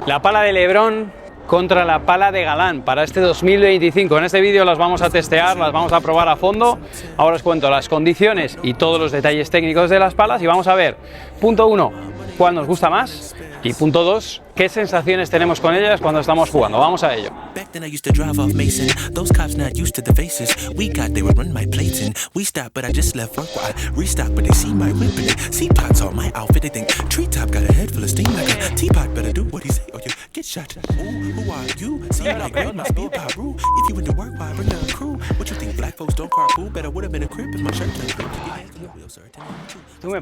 La pala de Lebron contra la pala de Galán para este 2025. En este vídeo las vamos a testear, las vamos a probar a fondo. Ahora os cuento las condiciones y todos los detalles técnicos de las palas y vamos a ver, punto 1, cuál nos gusta más y punto 2, qué sensaciones tenemos con ellas cuando estamos jugando. Vamos a ello.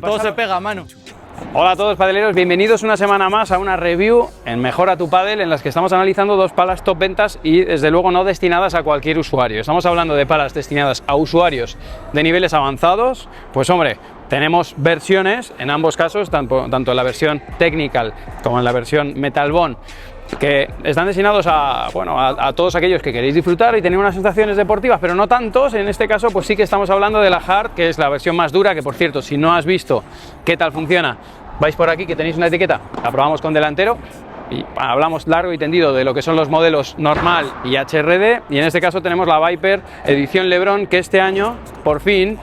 Todo se pega, mano. Hola a todos padeleros, bienvenidos una semana más a una review en Mejora tu Padel, en las que estamos analizando dos palas top ventas y desde luego no destinadas a cualquier usuario. Estamos hablando de palas destinadas a usuarios de niveles avanzados. Pues hombre, tenemos versiones en ambos casos, tanto en la versión Technical como en la versión Metal Bond, que están destinados a todos aquellos que queréis disfrutar y tener unas sensaciones deportivas, pero no tantos. En este caso pues sí que estamos hablando de la Hard, que es la versión más dura, que por cierto, si no has visto qué tal funciona, vais por aquí que tenéis una etiqueta, la probamos con delantero y hablamos largo y tendido de lo que son los modelos normal y HRD, y en este caso tenemos la Viper edición Lebron, que este año por fin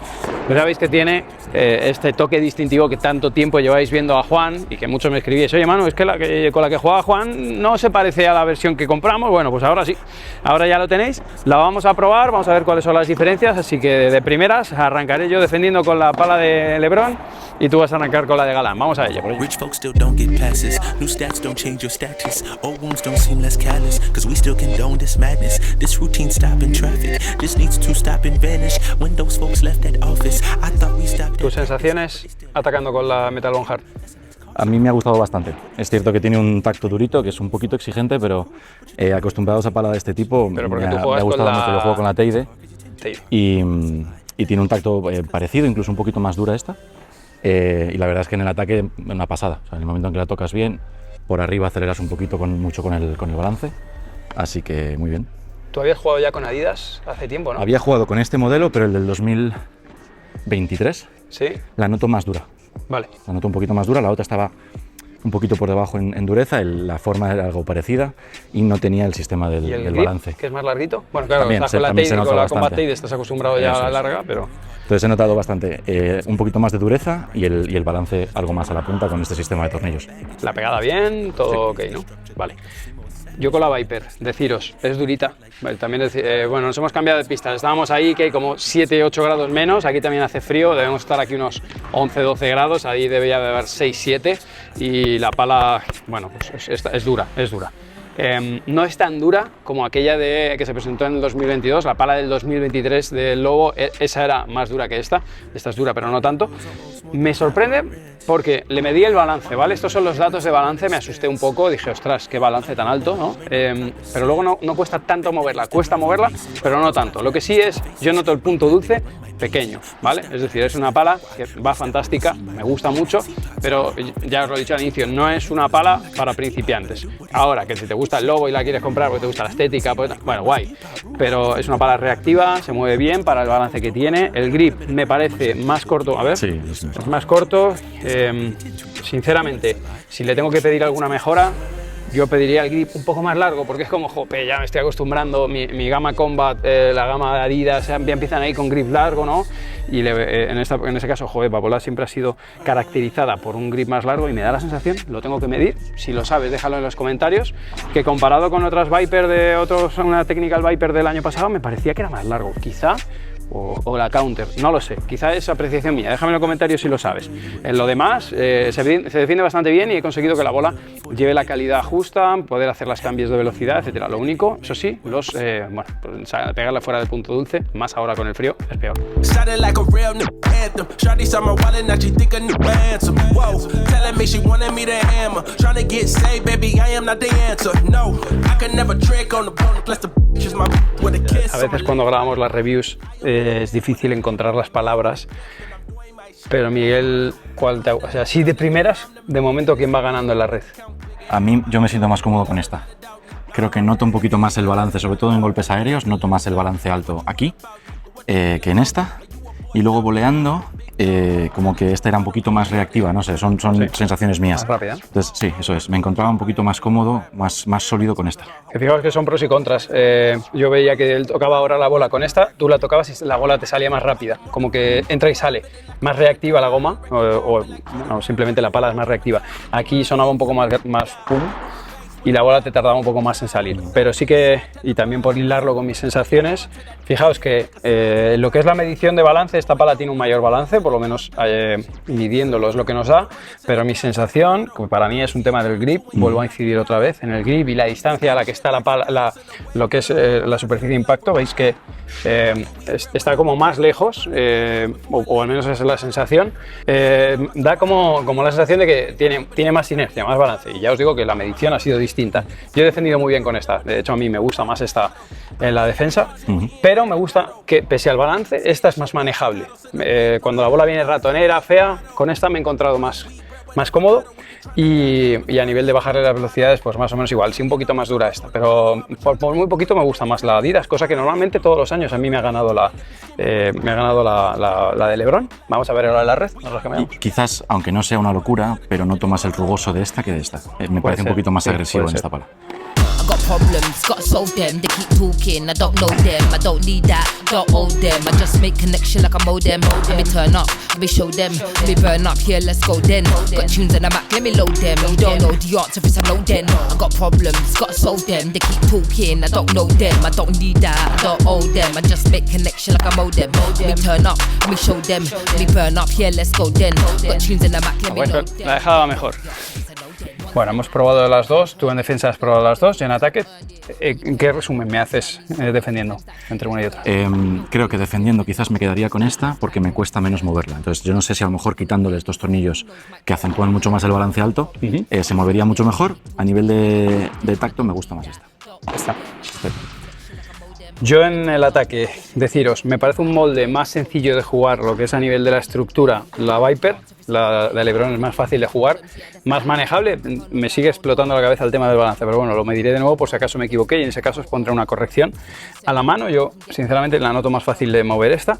pues ya veis que tiene este toque distintivo que tanto tiempo lleváis viendo a Juan y que muchos me escribíais: oye Manu, es que con la que juega Juan no se parece a la versión que compramos. Bueno, pues ahora sí, ahora ya lo tenéis, la vamos a probar, vamos a ver cuáles son las diferencias, así que de primeras arrancaré yo defendiendo con la pala de Lebron y tú vas a arrancar con la de Galán. Vamos a ello. ¿Tus sensaciones atacando con la Metal Bond Hard? A mí me ha gustado bastante. Es cierto que tiene un tacto durito, que es un poquito exigente, pero acostumbrados a pala de este tipo, me ha gustado mucho. Yo juego con la Teide y tiene un tacto parecido, incluso un poquito más dura esta. Y la verdad es que en el ataque una pasada. O sea, en el momento en que la tocas bien, por arriba aceleras un poquito mucho con el balance, así que muy bien. ¿Tú habías jugado ya con Adidas hace tiempo, no? Había jugado con este modelo, pero el del 2023 ¿sí? La noto más dura. Vale. La noto un poquito más dura, la otra estaba un poquito por debajo en dureza, la forma era algo parecida y no tenía el sistema del grip, balance. ¿Que es más larguito? Bueno, claro, También, estás con la Teide, con la Combat Teide, bastante. estás acostumbrado ya a la larga, pero... Entonces he notado bastante, un poquito más de dureza y el balance algo más a la punta con este sistema de tornillos. La pegada bien, todo sí. Ok, ¿no? Vale. Yo con la Viper, deciros, es durita. Vale, también bueno, nos hemos cambiado de pista. Estábamos ahí que hay como 7-8 grados menos. Aquí también hace frío, debemos estar aquí unos 11-12 grados. Ahí debería de haber 6-7. Y la pala, bueno, pues es dura, es dura. No es tan dura como aquella que se presentó en el 2022, la pala del 2023 del Lobo. Esa era más dura que esta es dura pero no tanto. Me sorprende porque le medí el balance, ¿vale? Estos son los datos de balance, me asusté un poco, dije, ostras, qué balance tan alto, ¿no? Pero luego no cuesta tanto moverla, cuesta moverla, pero no tanto. Lo que sí es, yo noto el punto dulce pequeño, ¿vale? Es decir, es una pala que va fantástica, me gusta mucho, pero ya os lo he dicho al inicio, no es una pala para principiantes. Ahora, que si te gusta el Lobo y la quieres comprar porque te gusta la estética, pues, bueno, guay, pero es una pala reactiva, se mueve bien para el balance que tiene. El grip me parece más corto, a ver, sí, es más corto. Sinceramente, si le tengo que pedir alguna mejora, yo pediría el grip un poco más largo, porque es como, jope, ya me estoy acostumbrando, mi gama Combat, la gama de Adidas, ya empiezan ahí con grip largo, ¿no? Y en ese caso, joder, Papola siempre ha sido caracterizada por un grip más largo y me da la sensación, lo tengo que medir, si lo sabes déjalo en los comentarios, que comparado con otras Viper una Technical Viper del año pasado, me parecía que era más largo, quizá, o la Counter, no lo sé, quizá es apreciación mía, déjame en los comentarios si lo sabes. En lo demás se defiende bastante bien y he conseguido que la bola lleve la calidad justa, poder hacer los cambios de velocidad, etcétera. Lo único, eso sí, pegarla fuera del punto dulce, más ahora con el frío, es peor. A veces cuando grabamos las reviews es difícil encontrar las palabras, pero Miguel, o sea, sí de primeras, de momento, ¿quién va ganando en la red? A mí yo me siento más cómodo con esta. Creo que noto un poquito más el balance, sobre todo en golpes aéreos, noto más el balance alto aquí que en esta. Y luego voleando, como que esta era un poquito más reactiva, no sé, son sensaciones mías. Más rápida. Entonces, sí, eso es. Me encontraba un poquito más cómodo, más sólido con esta. Fijaos que son pros y contras. Yo veía que él tocaba ahora la bola con esta, tú la tocabas y la bola te salía más rápida, como que entra y sale. Más reactiva la goma, o simplemente la pala es más reactiva. Aquí sonaba un poco más pum, y la bola te tardaba un poco más en salir. Pero sí que, y también por hilarlo con mis sensaciones, fijaos que lo que es la medición de balance, esta pala tiene un mayor balance, por lo menos midiéndolo es lo que nos da, pero mi sensación, que para mí es un tema del grip, vuelvo a incidir otra vez en el grip y la distancia a la que está la pala, lo que es la superficie de impacto, veis que está como más lejos, o al menos esa es la sensación, da como la sensación de que tiene más inercia, más balance, y ya os digo que la medición ha sido distinta. Yo he defendido muy bien con esta, de hecho a mí me gusta más esta en la defensa, pero me gusta que pese al balance, esta es más manejable. Cuando la bola viene ratonera, fea, con esta me he encontrado más cómodo y a nivel de bajarle las velocidades pues más o menos igual, sí un poquito más dura esta, pero por muy poquito me gusta más la Adidas, cosa que normalmente todos los años a mí me ha ganado la de LeBron. Vamos a ver ahora la red, quizás, aunque no sea una locura, pero noto más el rugoso de esta que de esta. Me parece un poquito más agresivo en esta pala. Got problems, gotta solve them. They keep talking, I don't know them. I don't need that, don't owe them. I just make connection like a modem. Let me turn up, let me show them. Let me burn up, here, let's go then. Got tunes in the Mac, let me load them. You don't know the answer, it's a no then. I got problems, gotta solve them. They keep talking, I don't know them. I don't need that, I don't owe them. I just make connection like a modem. Let me turn up, let me show them. Let me burn up, here, let's go then. Got tunes in the Mac, let me load them. La dejaba mejor. Bueno, hemos probado las dos, tú en defensa has probado las dos y en ataque, ¿qué resumen me haces defendiendo entre una y otra? Creo que defendiendo quizás me quedaría con esta porque me cuesta menos moverla, entonces yo no sé si a lo mejor quitándole estos tornillos que acentúan mucho más el balance alto, se movería mucho mejor. A nivel de tacto me gusta más esta. Sí. Yo en el ataque, deciros, me parece un molde más sencillo de jugar, lo que es a nivel de la estructura, la Viper, la de LeBron es más fácil de jugar, más manejable, me sigue explotando la cabeza el tema del balance, pero bueno, lo mediré de nuevo por si acaso me equivoqué y en ese caso os pondré una corrección. A la mano yo sinceramente la noto más fácil de mover esta,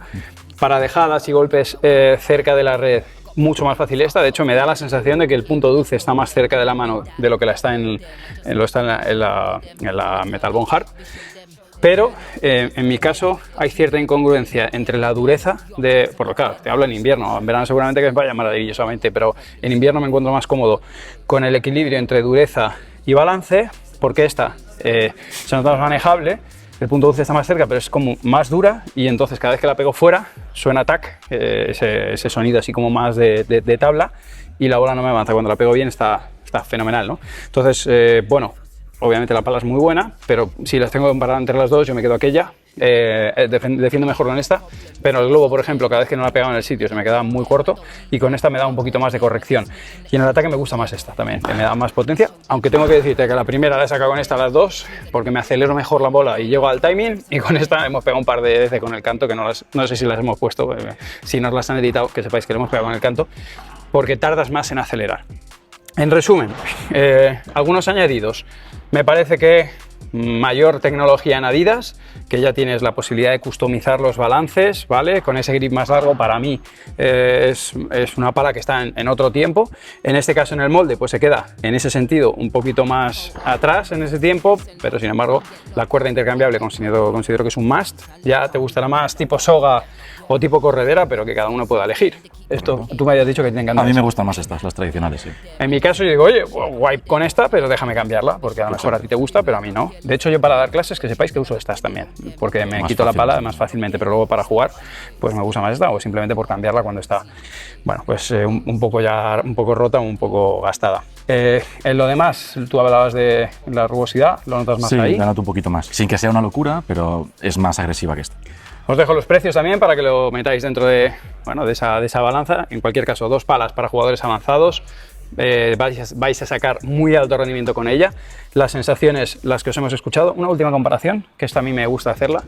para dejadas y golpes cerca de la red, mucho más fácil esta. De hecho me da la sensación de que el punto dulce está más cerca de la mano de lo que la está en la Metal Bone Hard. Pero en mi caso hay cierta incongruencia entre la dureza porque claro, te hablo en invierno, en verano seguramente que me vaya maravillosamente, pero en invierno me encuentro más cómodo con el equilibrio entre dureza y balance, porque esta se nota más manejable, el punto dulce está más cerca, pero es como más dura y entonces cada vez que la pego fuera suena tac, ese sonido así como más de tabla y la bola no me avanza, cuando la pego bien está fenomenal, ¿no? Entonces, bueno, obviamente la pala es muy buena, pero si las tengo que comparar entre las dos, yo me quedo aquella. Defiendo mejor con esta, pero el globo, por ejemplo, cada vez que no la pegaba en el sitio se me quedaba muy corto y con esta me da un poquito más de corrección. Y en el ataque me gusta más esta también, que me da más potencia, aunque tengo que decirte que la primera la he sacado con esta las dos, porque me acelero mejor la bola y llego al timing, y con esta hemos pegado un par de veces con el canto, que no sé si las hemos puesto, si nos las han editado, que sepáis que le hemos pegado con el canto, porque tardas más en acelerar. En resumen, algunos añadidos. Me parece que mayor tecnología en Adidas, que ya tienes la posibilidad de customizar los balances, ¿vale? Con ese grip más largo, para mí es una pala que está en otro tiempo. En este caso, en el molde, pues se queda en ese sentido un poquito más atrás en ese tiempo, pero sin embargo la cuerda intercambiable considero que es un must. Ya te gustará más tipo soga o tipo corredera, pero que cada uno pueda elegir. Esto, tú me habías dicho que te encantan. A mí me gustan más estas, las tradicionales, sí. En mi caso yo digo, oye, guay con esta, pero déjame cambiarla, porque a lo mejor a ti te gusta, pero a mí no. De hecho, yo para dar clases, que sepáis que uso estas también, porque me quito la pala más fácilmente, pero luego para jugar, pues me gusta más esta, o simplemente por cambiarla cuando está, bueno, pues un poco rota, un poco gastada. En lo demás, tú hablabas de la rugosidad, ¿lo notas más ahí? Sí, la noto un poquito más, sin que sea una locura, pero es más agresiva que esta. Os dejo los precios también para que lo metáis dentro de esa balanza. En cualquier caso, dos palas para jugadores avanzados. Vais a sacar muy alto rendimiento con ella. Las sensaciones, las que os hemos escuchado. Una última comparación, que esta a mí me gusta hacerla.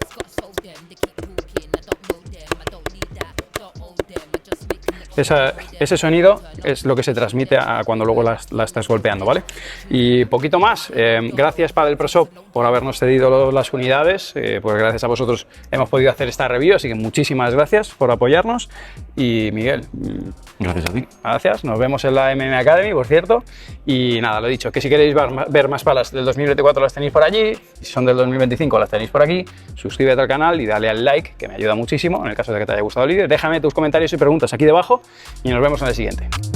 ese sonido es lo que se transmite a cuando luego la estás golpeando, ¿vale? Y poquito más. Gracias Padel Pro Shop por habernos cedido las unidades, pues gracias a vosotros hemos podido hacer esta review, así que muchísimas gracias por apoyarnos. Y Miguel, gracias a ti. Gracias, nos vemos en la MMA Academy, por cierto. Y nada, lo dicho, que si queréis ver más palas del 2024 las tenéis por allí, si son del 2025 las tenéis por aquí. Suscríbete al canal y dale al like, que me ayuda muchísimo en el caso de que te haya gustado el vídeo. Déjame tus comentarios y preguntas aquí debajo y nos vemos en el siguiente.